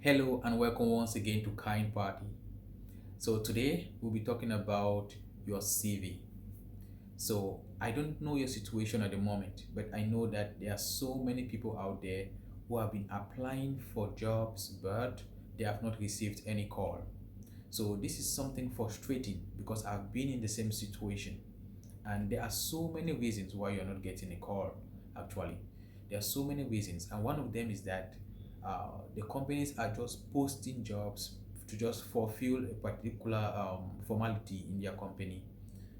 Hello and welcome once again to kindpaThy. So today we'll be talking about your CV. So I don't know your situation at the moment, but I know that there are so many people out there who have been applying for jobs, but they have not received any call. So this is something frustrating because I've been in the same situation, and there are so many reasons why you're not getting a call. Actually, there are so many reasons, and one of them is that the companies are just posting jobs to just fulfill a particular formality in their company.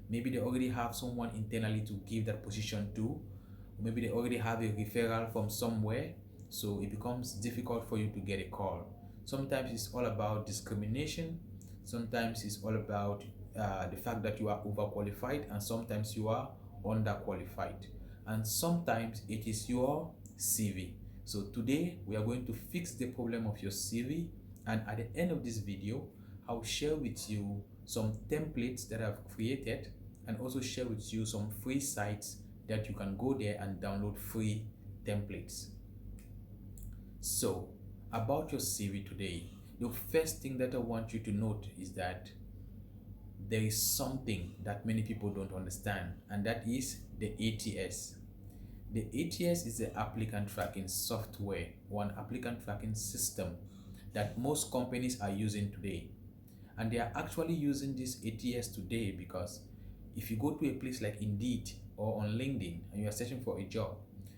Maybe they already have someone internally to give that position to, or maybe they already have a referral from somewhere, so it becomes difficult for you to get a call. Sometimes it's all about discrimination, sometimes it's all about the fact that you are overqualified, and sometimes you are underqualified, and sometimes it is your CV. So today we are going to fix the problem of your CV, and at the end of this video I'll share with you some templates that I've created, and also share with you some free sites that you can go there and download free templates. So about your CV today, the first thing that I want you to note is that there is something that many people don't understand, and that is the ATS. The ATS is the applicant tracking software, or an applicant tracking system that most companies are using today. And they are actually using this ATS today because if you go to a place like Indeed or on LinkedIn and you are searching for a job,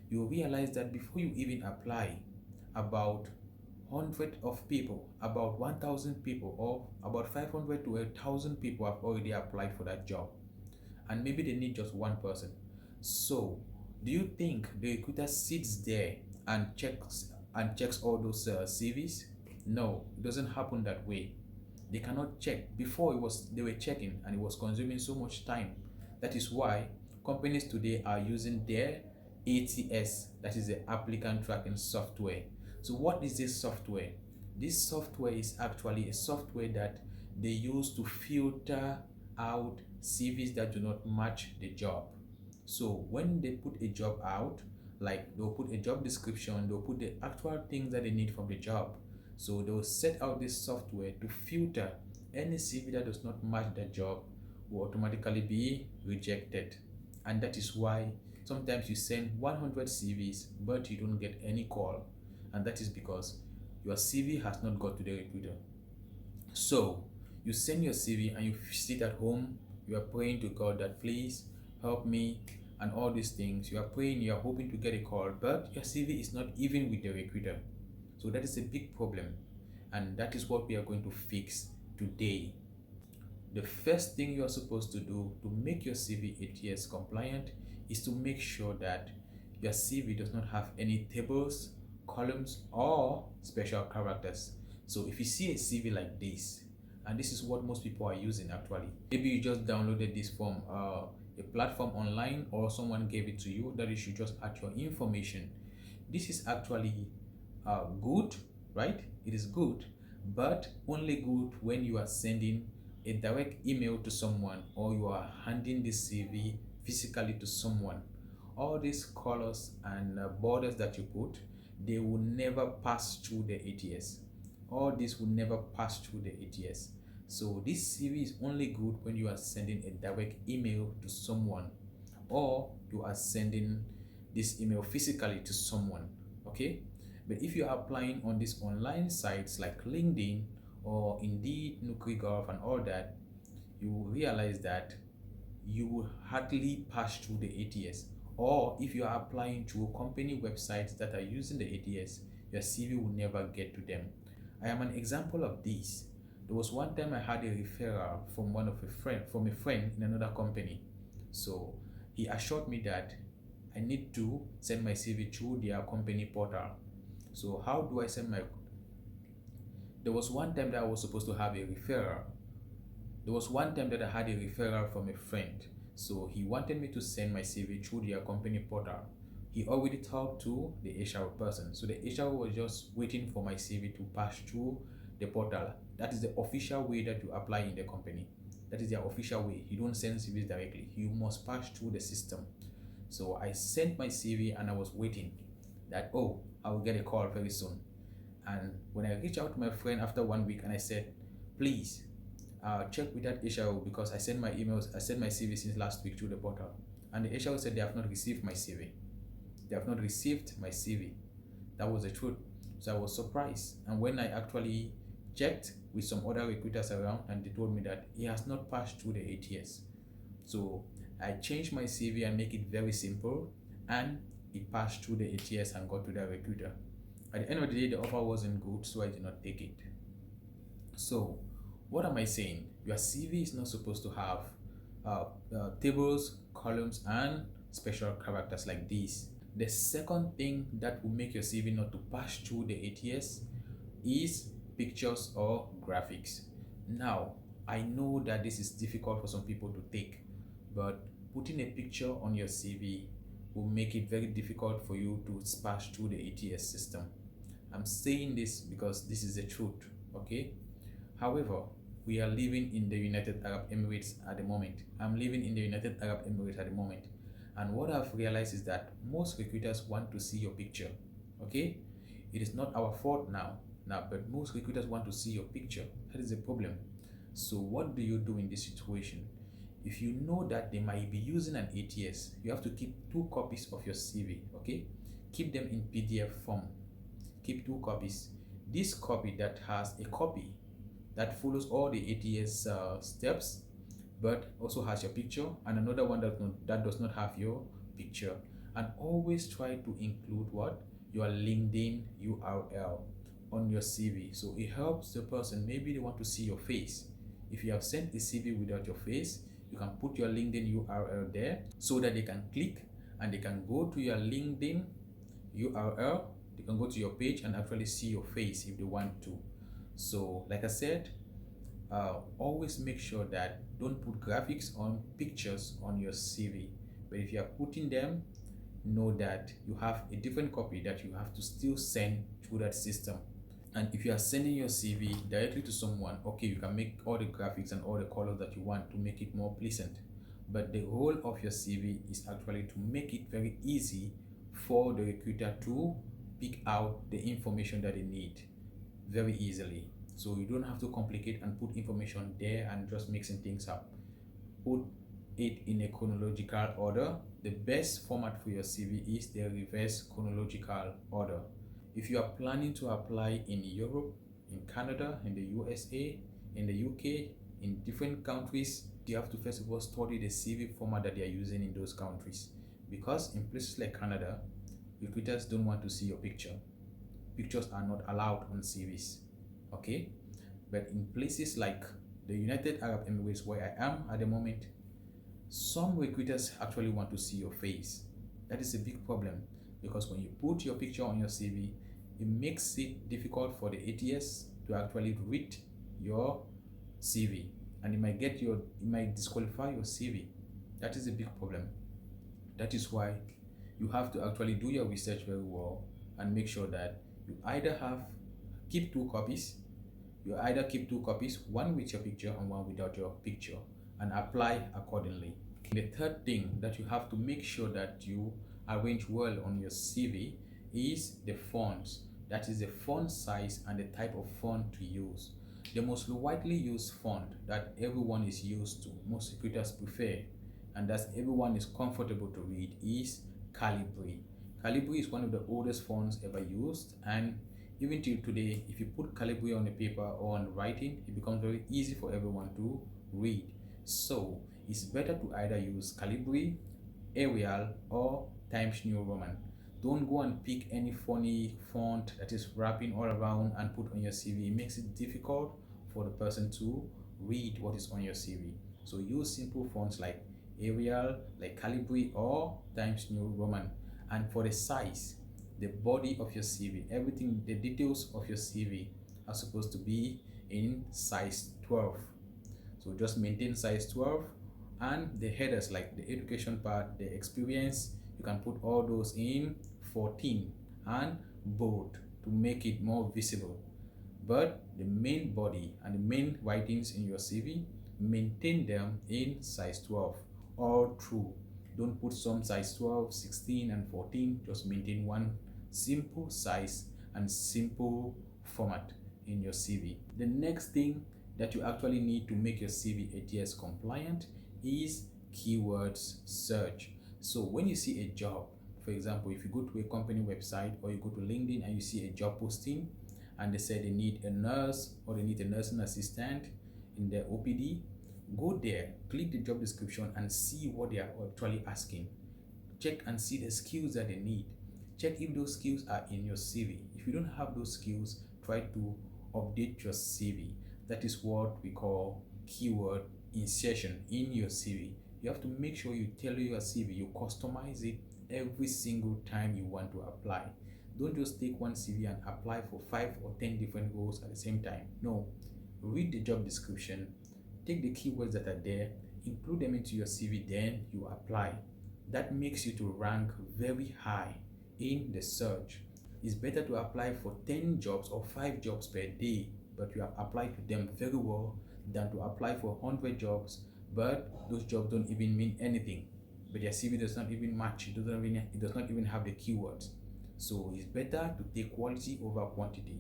you will realize that before you even apply, about 100 of people, about 1,000 people, or about 500 to 1,000 people have already applied for that job, and maybe they need just one person. So do you think the recruiter sits there and checks all those CVs? No, it doesn't happen that way. They cannot check. Before, it was they were checking and it was consuming so much time. That is why companies today are using their ATS, that is the applicant tracking software. So what is this software? This software is actually a software that they use to filter out CVs that do not match the job. So when they put a job out, like they'll put a job description, they'll put the actual things that they need from the job. So they'll set out this software to filter any CV that does not match the job will automatically be rejected. And that is why sometimes you send 100 CVs but you don't get any call. And that is because your CV has not got to the recruiter. So you send your CV and you sit at home, you are praying to God that please help me and all these things. You are praying, you are hoping to get a call, but your CV is not even with the recruiter. So that is a big problem, and that is what we are going to fix today. The first thing you are supposed to do to make your CV ATS compliant is to make sure that your CV does not have any tables, columns, or special characters. So if you see a CV like this, and this is what most people are using actually, maybe you just downloaded this from a platform online, or someone gave it to you, that you should just add your information. This is actually good, right? It is good, but only good when you are sending a direct email to someone, or you are handing this CV physically to someone. All these colors and borders that you put, they will never pass through the ATS. All this will never pass through the ATS. So this CV is only good when you are sending a direct email to someone, or you are sending this email physically to someone. Okay, but if you are applying on these online sites like LinkedIn or Indeed, Nukrigolf, and all that, you will realize that you will hardly pass through the ATS. Or if you are applying to company websites that are using the ATS, your CV will never get to them. I am an example of this. There was one time I had a referral from a friend in another company. So he assured me that I need to send my CV through their company portal. So how do I send my... There was one time that I was supposed to have a referral. There was one time that I had a referral from a friend. So he wanted me to send my CV through their company portal. He already talked to the HR person. So the HR was just waiting for my CV to pass through the portal. That is the official way that you apply in the company. That is their official way. You don't send CVs directly. You must pass through the system. So I sent my CV and I was waiting that, oh, I will get a call very soon. And when I reached out to my friend after 1 week and I said, please check with that HR because I sent my emails, I sent my CV since last week through the portal. And the HR said they have not received my CV. They have not received my CV. That was the truth. So I was surprised. And when I actually checked with some other recruiters around, and they told me that he has not passed through the ATS. So I changed my CV and make it very simple, and it passed through the ATS and got to the recruiter. At the end of the day, the offer wasn't good, so I did not take it. So what am I saying? Your CV is not supposed to have tables, columns, and special characters like these. The second thing that will make your CV not to pass through the ATS is pictures or graphics. Now, I know that this is difficult for some people to take, but putting a picture on your CV will make it very difficult for you to pass through the ATS system. I'm saying this because this is the truth, okay? However, we are living in the United Arab Emirates at the moment. I'm living in the United Arab Emirates at the moment. And what I've realized is that most recruiters want to see your picture, okay? It is not our fault now, but most recruiters want to see your picture. That is the problem. So what do you do in this situation? If you know that they might be using an ATS, you have to keep 2 copies of your CV, okay? Keep them in PDF form. Keep 2 copies. This copy that has a copy that follows all the ATS steps, but also has your picture, and another one that does not have your picture. And always try to include what? Your LinkedIn URL on your CV. So it helps the person, maybe they want to see your face. If you have sent a CV without your face, you can put your LinkedIn URL there so that they can click and they can go to your LinkedIn URL. They can go to your page and actually see your face if they want to. So like I said, always make sure that don't put graphics on pictures on your CV. But if you are putting them, know that you have a different copy that you have to still send through that system. And if you are sending your CV directly to someone, okay, you can make all the graphics and all the colors that you want to make it more pleasant. But the role of your CV is actually to make it very easy for the recruiter to pick out the information that they need very easily. So you don't have to complicate and put information there and just mixing things up. Put it in a chronological order. The best format for your CV is the reverse chronological order. If you are planning to apply in Europe, in Canada, in the USA, in the UK, in different countries, you have to first of all study the CV format that they are using in those countries. Because in places like Canada, recruiters don't want to see your picture. Pictures are not allowed on CVs, okay? But in places like the United Arab Emirates, where I am at the moment, some recruiters actually want to see your face. That is a big problem because when you put your picture on your CV, it makes it difficult for the ATS to actually read your CV, and it might disqualify your CV. That is a big problem. That is why you have to actually do your research very well and make sure that you either keep 2 copies, one with your picture and one without your picture, and apply accordingly. The third thing that you have to make sure that you arrange well on your CV is the fonts. That is the font size and the type of font to use. The most widely used font that everyone is used to, most recruiters prefer, and that everyone is comfortable to read is Calibri. Calibri is one of the oldest fonts ever used, and even till today, if you put Calibri on a paper or on writing, it becomes very easy for everyone to read. So it's better to either use Calibri, Arial, or Times New Roman. Don't go and pick any funny font that is wrapping all around and put on your CV. It makes it difficult for the person to read what is on your CV. So use simple fonts like Arial, like Calibri, or Times New Roman. And for the size, the body of your CV, everything, the details of your CV are supposed to be in size 12. So just maintain size 12, and the headers like the education part, the experience, you can put all those in 14 and bold to make it more visible. But the main body and the main writings in your CV, maintain them in size 12 all through. Don't put some size 12, 16, and 14. Just maintain one simple size and simple format in your CV. The next thing that you actually need to make your CV ATS compliant is keywords search. So when you see a job, for example, if you go to a company website or you go to LinkedIn and you see a job posting and they say they need a nurse or they need a nursing assistant in their OPD, go there, click the job description and see what they are actually asking. Check and see the skills that they need. Check if those skills are in your CV. If you don't have those skills, try to update your CV. That is what we call keyword insertion in your CV. You have to make sure you tailor your CV, you customize it every single time you want to apply. Don't just take one CV and apply for 5 or 10 different roles at the same time. No, read the job description, take the keywords that are there, include them into your CV, then you apply. That makes you to rank very high in the search. It's better to apply for 10 jobs or 5 jobs per day, but you have applied to them very well, than to apply for 100 jobs, but those jobs don't even mean anything. But your CV does not even match, it does not even have the keywords. So it's better to take quality over quantity.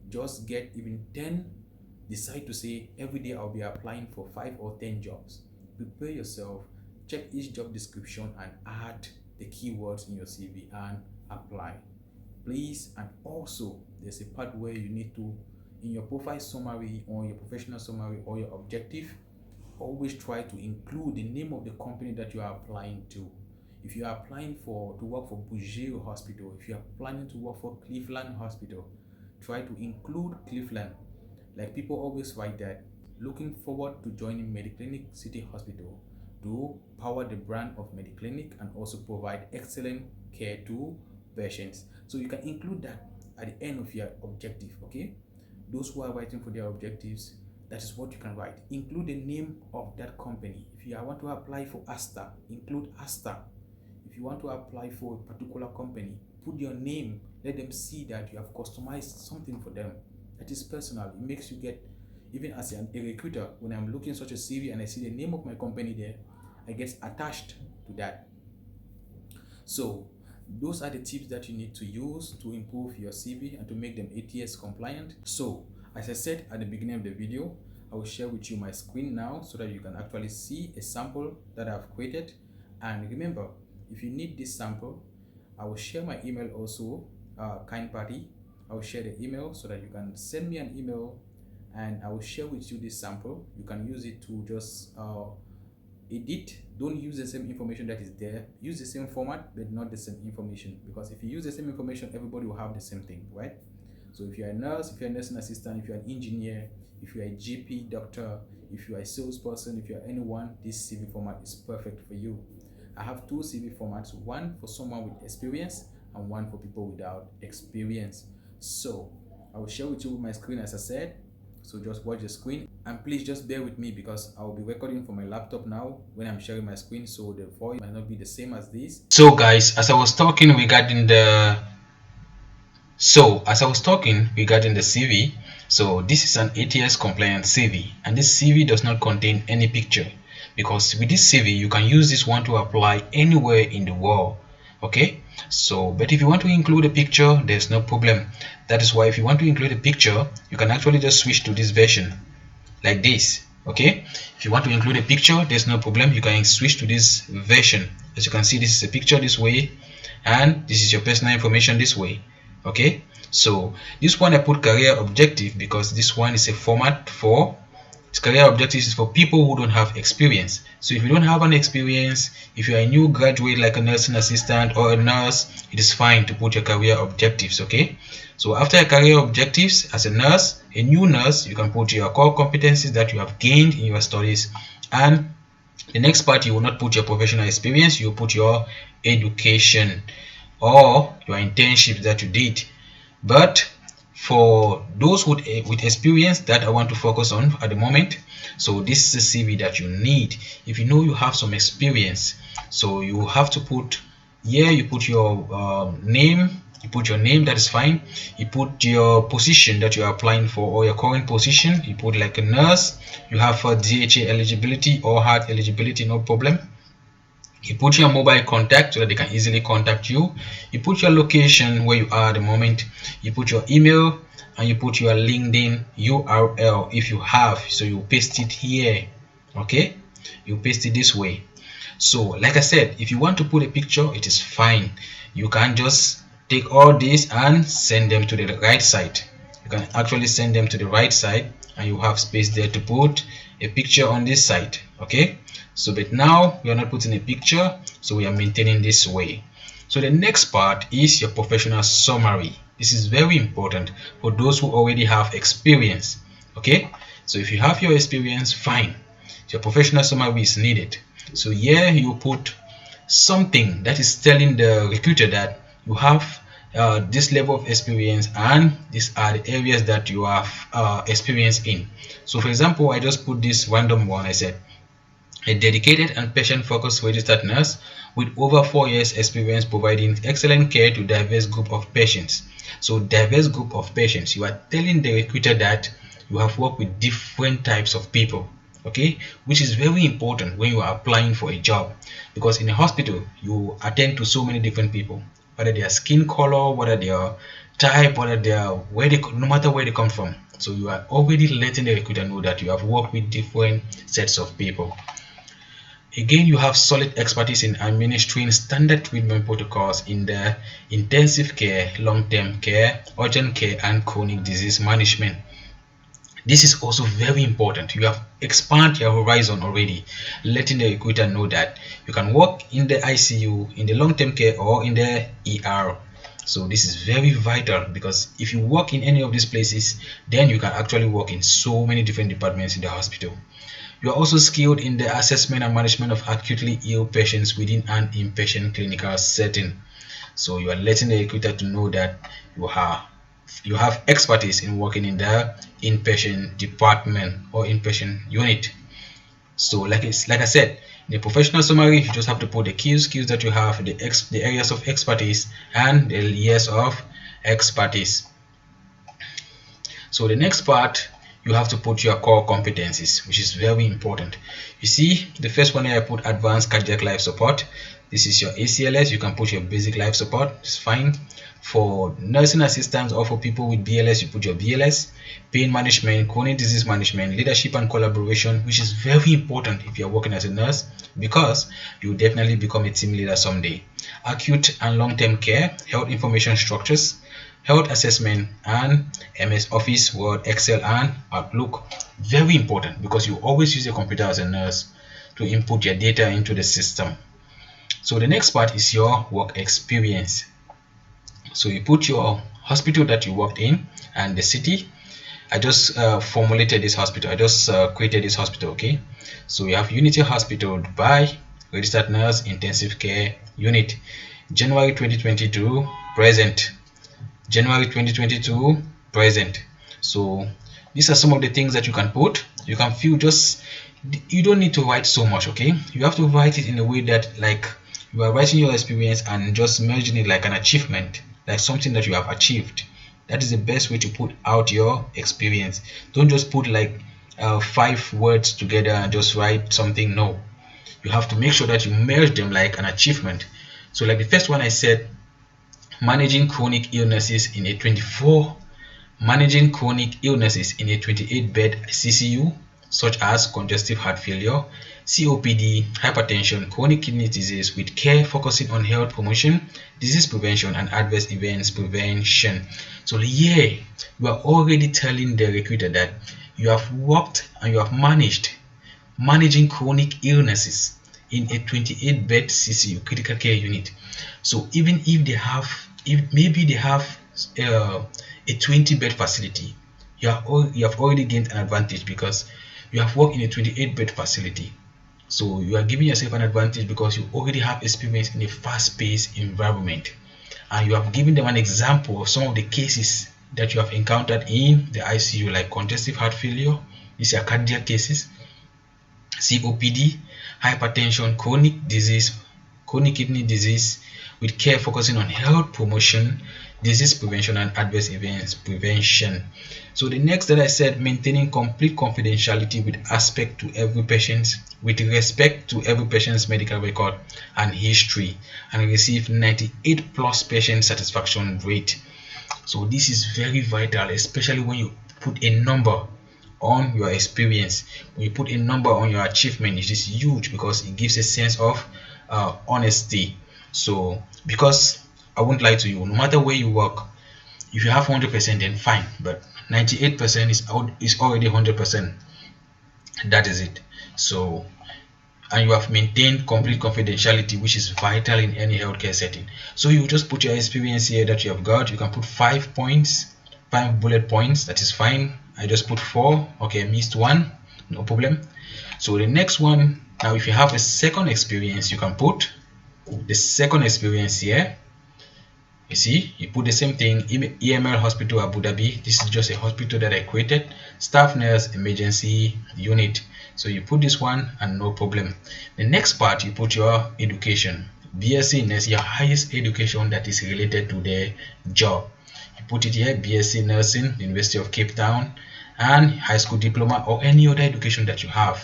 Just get even 10, decide to say every day I'll be applying for 5 or 10 jobs. Prepare yourself, check each job description and add the keywords in your CV and apply. Please, and also there's a part where you need to, in your profile summary or your professional summary or your objective, always try to include the name of the company that you are applying to. If you are applying to work for Bouger Hospital, if you are planning to work for Cleveland Hospital, try to include Cleveland. Like people always write that, looking forward to joining Mediclinic City Hospital to power the brand of Mediclinic and also provide excellent care to patients. So you can include that at the end of your objective, okay? Those who are writing for their objectives, that is what you can write. Include the name of that company. If you want to apply for Asta, include Asta. If you want to apply for a particular company, put your name. Let them see that you have customized something for them. That is personal. It makes you get, even as a recruiter, when I'm looking such a CV and I see the name of my company there, I get attached to that. So those are the tips that you need to use to improve your CV and to make them ATS compliant. So as I said at the beginning of the video, I will share with you my screen now so that you can actually see a sample that I've created. And remember, if you need this sample, I will share my email also, kindpaThy. I will share the email so that you can send me an email and I will share with you this sample. You can use it to just edit. Don't use the same information that is there. Use the same format but not the same information, because if you use the same information, everybody will have the same thing, right? So if you're a nurse, if you're a nursing assistant, if you're an engineer, if you're a GP, doctor, if you're a salesperson, if you're anyone, this CV format is perfect for you. I have 2 CV formats, one for someone with experience and one for people without experience. So I will share with you my screen as I said. So just watch the screen and please just bear with me because I will be recording from my laptop now when I'm sharing my screen, so the voice might not be the same as this. So guys, as I was talking regarding the CV, so this is an ATS compliant CV and this CV does not contain any picture, because with this CV you can use this one to apply anywhere in the world. Okay, so but if you want to include a picture, there's no problem. That is why if you want to include a picture, you can actually just switch to this version like this. Okay, if you want to include a picture, there's no problem, you can switch to this version. As you can see, this is a picture this way and this is your personal information this way. Okay, so this one I put career objective because this one is a format for career objectives is for people who don't have experience. So if you don't have an experience, if you are a new graduate like a nursing assistant or a nurse, it is fine to put your career objectives. Okay, so after your career objectives as a nurse, a new nurse, you can put your core competencies that you have gained in your studies, and the next part you will not put your professional experience, you will put your education or your internship that you did. But for those with experience that I want to focus on at the moment, so this is a CV that you need. If you know you have some experience, so you have to put here, you put your name, you put your name, that is fine. You put your position that you are applying for or your current position. You put like a nurse, you have a DHA eligibility or heart eligibility, no problem. You put your mobile contact so that they can easily contact you. You put your location where you are at the moment. You put your email and you put your LinkedIn URL if you have. So you paste it here. Okay, you paste it this way. So like I said, if you want to put a picture, it is fine. You can just take all this and send them to the right side. You can actually send them to the right side, and you have space there to put a picture on this side. Okay, so but now we are not putting a picture, so we are maintaining this way. So the next part is your professional summary. This is very important for those who already have experience. Okay, so if you have your experience, fine. Your professional summary is needed. So here you put something that is telling the recruiter that you have this level of experience, and these are the areas that you have experience in. So for example, I just put this random one. I said a dedicated and patient-focused registered nurse with over 4 years experience providing excellent care to diverse group of patients. So diverse group of patients, you are telling the recruiter that you have worked with different types of people. Okay, which is very important when you are applying for a job, because in a hospital you attend to so many different people, whether they are skin color, whether they are type, whether they are where they, no matter where they come from. So you are already letting the recruiter know that you have worked with different sets of people. Again, you have solid expertise in administering standard treatment protocols in the intensive care, long-term care, urgent care, and chronic disease management. This is also very important. You have expanded your horizon already, letting the recruiter know that you can work in the ICU, in the long-term care, or in the ER. So this is very vital, because if you work in any of these places, then you can actually work in so many different departments in the hospital. You are also skilled in the assessment and management of acutely ill patients within an inpatient clinical setting. So you are letting the recruiter to know that you have expertise in working in the inpatient department or inpatient unit. So like I said, in the professional summary, you just have to put the key skills that you have, the areas of expertise, and the years of expertise. So the next part, you have to put your core competencies, which is very important. You see, the first one here I put advanced cardiac life support. This is your ACLS. You can put your basic life support, it's fine. For nursing assistants or for people with BLS, you put your BLS. Pain management, chronic disease management, leadership and collaboration, which is very important if you're working as a nurse, because you will definitely become a team leader someday. Acute and long-term care, health information structures, health assessment, and MS Office, Word, Excel, and Outlook. Very important, because you always use a computer as a nurse to input your data into the system. So the next part is your work experience. So you put your hospital that you worked in and the city. I just formulated this hospital. I just created this hospital. Okay, so we have Unity Hospital, Dubai, registered nurse, intensive care unit, January 2022 present. January 2022 present. So these are some of the things that you can put. You can feel just, you don't need to write so much. Okay, you have to write it in a way that like you are writing your experience and just merging it like an achievement, like something that you have achieved. That is the best way to put out your experience. Don't just put like 5 words together and just write something. No, you have to make sure that you merge them like an achievement. So like the first one I said, managing chronic illnesses in a 28 bed CCU, such as congestive heart failure, COPD, hypertension, chronic kidney disease, with care focusing on health promotion, disease prevention, and adverse events prevention. So here you are already telling the recruiter that you have worked and you have managing chronic illnesses in a 28 bed CCU, critical care unit. So even if they have, if maybe they have a 20 bed facility, you have already gained an advantage, because you have worked in a 28 bed facility. So you are giving yourself an advantage because you already have experience in a fast-paced environment, and you have given them an example of some of the cases that you have encountered in the ICU, like congestive heart failure. These are cardiac cases, COPD, hypertension, chronic kidney disease, with care focusing on health promotion, disease prevention, and adverse events prevention. So the next that I said, maintaining complete confidentiality with respect to every patient's medical record and history, and receive 98+ patient satisfaction rate. So this is very vital, especially when you put a number on your experience. When you put a number on your achievement, it is huge because it gives a sense of honesty. So because I won't lie to you, no matter where you work, if you have 100% then fine, but 98% is already 100%. That is it. So, and you have maintained complete confidentiality, which is vital in any healthcare setting. So you just put your experience here that you have got. You can put 5 points, 5 bullet points. That is fine. I just put 4. Okay, I missed one, no problem. So the next one, now if you have a second experience, you can put the second experience here. You see, you put the same thing. EML Hospital Abu Dhabi. This is just a hospital that I created. Staff nurse emergency unit. So you put this one and no problem. The next part, you put your education. BSc nurse, your highest education that is related to the job. You put it here, BSc nursing, University of Cape Town, and high school diploma or any other education that you have.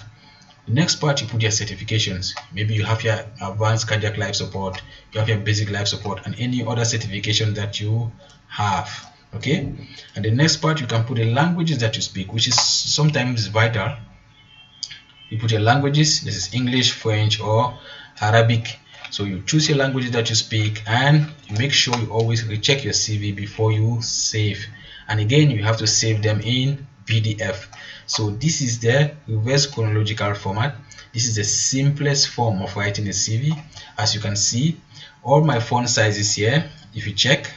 The next part, you put your certifications. Maybe you have your advanced cardiac life support, you have your basic life support, and any other certification that you have. Okay, and the next part, you can put the languages that you speak, which is sometimes vital. You put your languages. This is English, French, or Arabic. So you choose your languages that you speak, and you make sure you always recheck your CV before you save. And again, you have to save them in PDF. So this is the reverse chronological format. This is the simplest form of writing a CV. As you can see, all my font sizes here, if you check,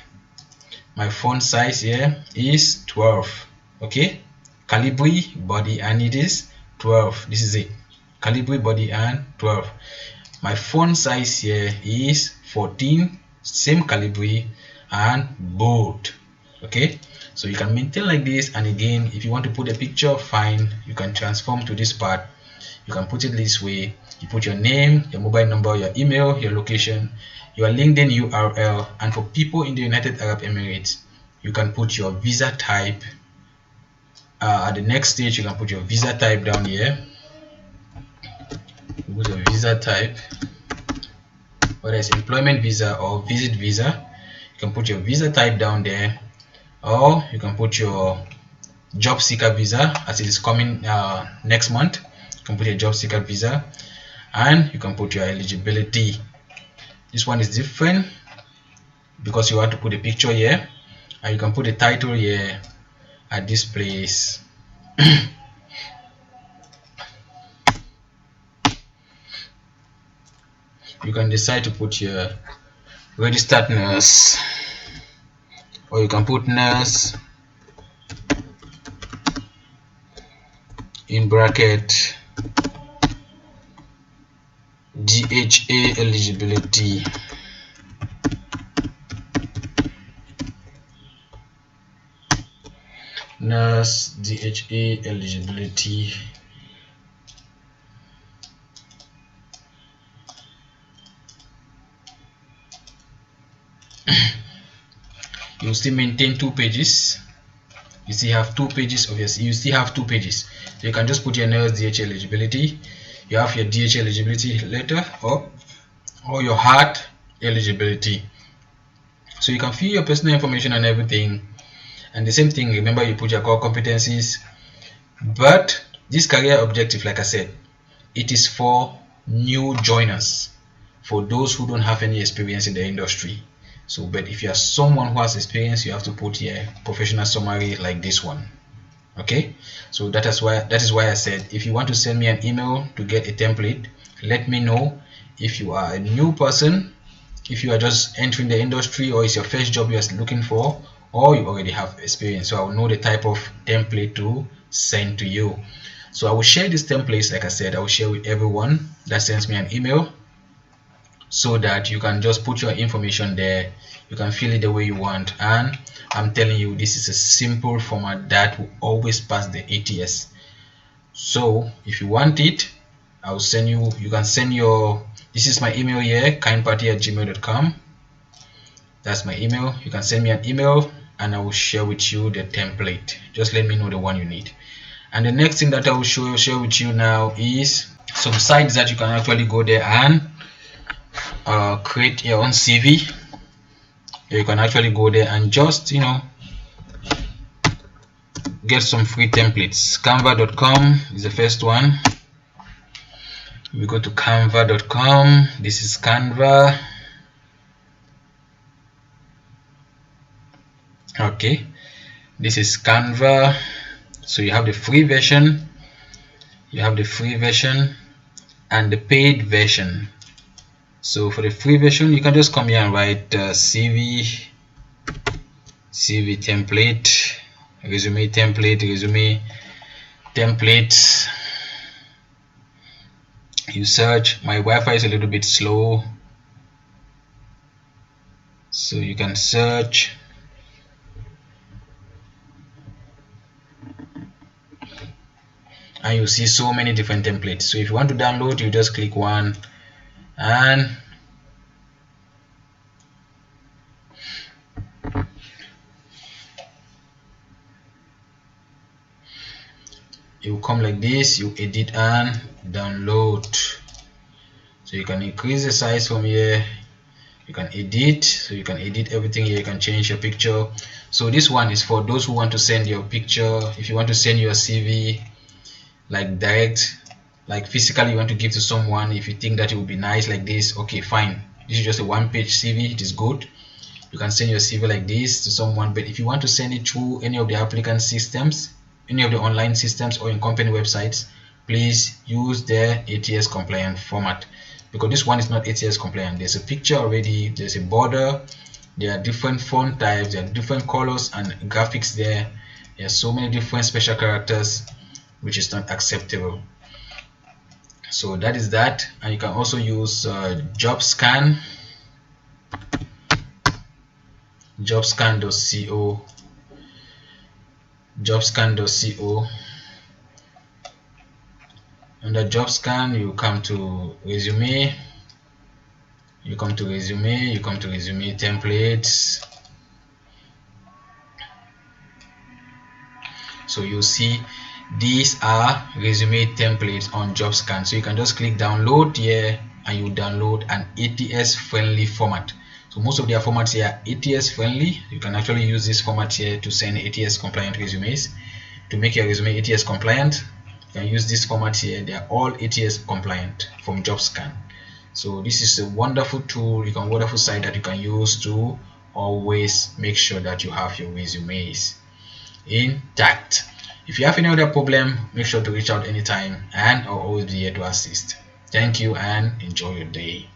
my font size here is 12. Okay, Calibri body, and it is 12. This is it, Calibri body and 12. My font size here is 14, same Calibri and bold. Okay, so you can maintain like this. And again, if you want to put a picture, fine, you can transform to this part. You can put it this way. You put your name, your mobile number, your email, your location, your LinkedIn URL, and for people in the United Arab Emirates, you can put your visa type. At the next stage, you can put your visa type down here. You put your visa type, whether it's employment visa or visit visa. You can put your visa type down there, or you can put your job seeker visa, as it is coming next month. You can put your job seeker visa, and you can put your eligibility. This one is different because you have to put a picture here, and you can put a title here at this place. You can decide to put your registered nurse, or you can put nurse in bracket DHA eligibility. Nurse DHA eligibility. You still maintain 2 pages. You still have 2 pages of you still have 2 pages. So you can just put your nurse DHA eligibility. You have your DHA eligibility letter, or your heart eligibility. So you can fill your personal information and everything. And the same thing, remember, you put your core competencies. But this career objective, like I said, it is for new joiners, for those who don't have any experience in the industry. So, but if you are someone who has experience, you have to put here professional summary like this one. Okay, so that is why I said, if you want to send me an email to get a template, let me know. If you are a new person, if you are just entering the industry, or it's your first job you are looking for, or you already have experience, so I will know the type of template to send to you. So I will share these templates, like I said, I will share with everyone that sends me an email, so that you can just put your information there. You can fill it the way you want, and I'm telling you, this is a simple format that will always pass the ATS. So if you want it, I'll send you, you can send your, this is my email here, kindpaThy@gmail.com. That's my email. You can send me an email and I will share with you the template. Just let me know the one you need. And the next thing that I will share with you now is some sites that you can actually go there and create your own CV. You can actually go there and just get some free templates. Canva.com is the first one. We go to canva.com. This is Canva. Okay, this is Canva. So you have the free version, and the paid version. So for the free version, you can just come here and write CV template, resume templates. You search. My Wi-Fi is a little bit slow, so you can search. And you see so many different templates. So if you want to download, you just click one and you come like this, you edit and download. So you can increase the size from here, you can edit, so you can edit everything here, you can change your picture. So this one is for those who want to send your picture. If you want to send your CV like direct, like physically, you want to give to someone, if you think that it would be nice like this, okay, fine, this is just a one-page CV, it is good. You can send your CV like this to someone. But if you want to send it through any of the applicant systems, any of the online systems, or in company websites, please use their ATS compliant format, because this one is not ATS compliant. There's a picture already, there's a border, there are different font types, there are different colors and graphics there. There are so many different special characters, which is not acceptable. So that is that. And you can also use jobscan.co. Under jobscan, you come to resume, you come to resume templates. So you see these are resume templates on jobscan. So you can just click download here and you download an ATS friendly format. So most of their formats here are ATS friendly. You can actually use this format here to send ATS compliant resumes. To make your resume ATS compliant, you can use this format here. They are all ATS compliant from JobScan. So this is a wonderful tool, wonderful site that you can use to always make sure that you have your resumes intact. If you have any other problem, make sure to reach out anytime, and I'll always be here to assist. Thank you and enjoy your day.